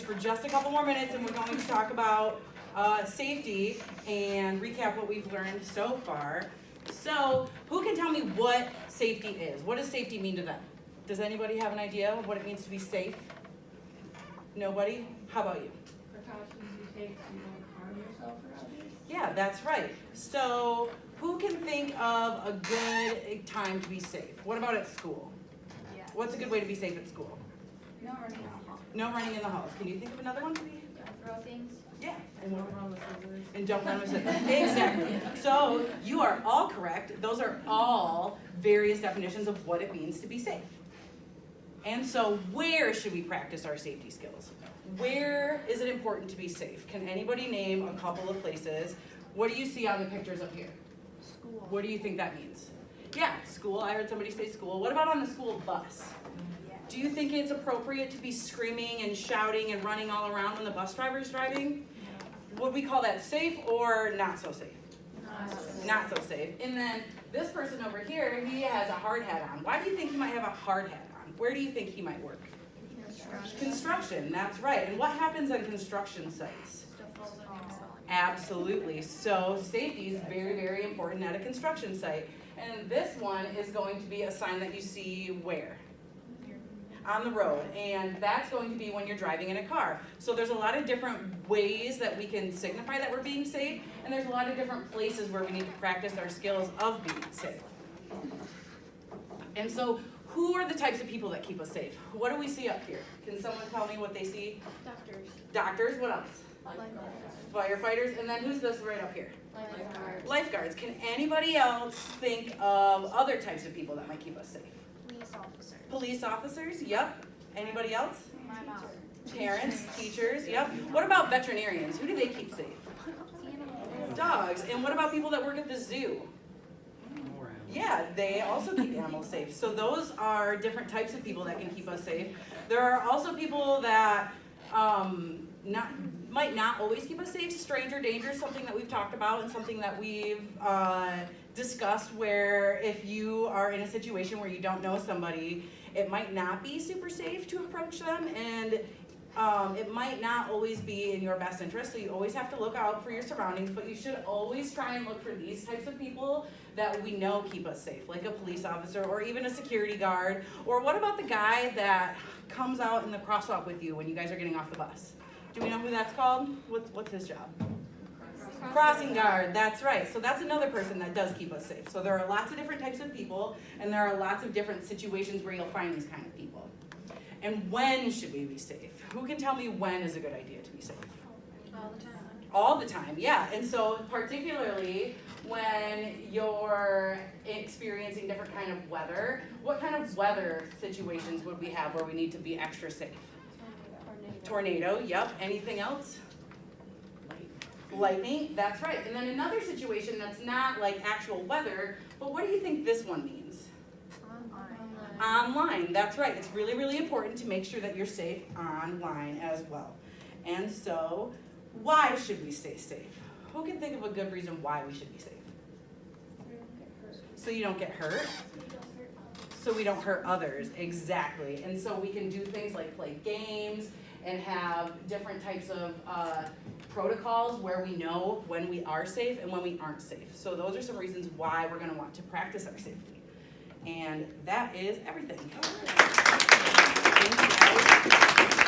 For just a couple more minutes, and we're going to talk about safety and recap what we've learned so far. So, who can tell me what safety is? What does safety mean to them? Does anybody have an idea of what it means to be safe? Nobody? How about you? Precautions you take so you don't harm yourself or others. Yeah, that's right. So, who can think of a good time to be safe? What about at school? Yeah. What's a good way to be safe at school? No running alcohol. No running in the halls. Can you think of another one to be? Don't throw things. Yeah. And Don't run with scissors. And don't run with scissors. Exactly. So you are all correct. Those are all various definitions of what it means to be safe. And so where should we practice our safety skills? Where is it important to be safe? Can anybody name a couple of places? What do you see on the pictures up here? School. What do you think that means? Yeah, school. I heard somebody say school. What about on the school bus? Yeah. Do you think it's appropriate to be screaming and shouting and running all around when the bus driver is driving? Would we call that safe or not so safe? Not so safe. And then this person over here, he has a hard hat on. Why do you think he might have a hard hat on? Where do you think he might work? Construction, that's right. And what happens on construction sites? Absolutely. So safety is very, very important at a construction site. And this one is going to be a sign that you see where? On the road. And that's going to be when you're driving in a car. So there's a lot of different ways that we can signify that we're being safe. And there's a lot of different places where we need to practice our skills of being safe. And so who are the types of people that keep us safe? What do we see up here? Can someone tell me what they see? Doctors. Doctors, what else? Firefighters, and then who's this right up here? Lifeguards. Lifeguards. Can anybody else think of other types of people that might keep us safe? Police officers. Police officers, yep. Anybody else? My mom. Parents, teachers, yep. What about veterinarians? Who do they keep safe? Dogs. And what about people that work at the zoo? Yeah, they also keep animals safe. So those are different types of people that can keep us safe. There are also people that might not always keep us safe. Stranger danger is something that we've talked about and something that we've discussed, where if you are in a situation where you don't know somebody, it might not be super safe to approach them, and it might not always be in your best interest, so you always have to look out for your surroundings, but you should always try and look for these types of people that we know keep us safe, like a police officer or even a security guard. Or what about the guy that comes out in the crosswalk with you when you guys are getting off the bus? Do we know who that's called? What's his job? Crossing guard, that's right. So that's another person that does keep us safe. So there are lots of different types of people, and there are lots of different situations where you'll find these kind of people. And when should we be safe? Who can tell me when is a good idea to be safe? All the time. All the time, yeah. And so particularly when you're experiencing different kind of weather, what kind of weather situations would we have where we need to be extra safe? Tornado, yep. Anything else? Lightning, that's right. And then another situation that's not like actual weather, but what do you think this one means? Online, that's right. It's really, really important to make sure that you're safe online as well. And so, why should we stay safe? Who can think of a good reason why we should be safe? So you don't get hurt? So we don't hurt others, exactly. And so we can do things like play games and have different types of protocols where we know when we are safe and when we aren't safe. So those are some reasons why we're gonna want to practice our safety. And that is everything. Thank you guys.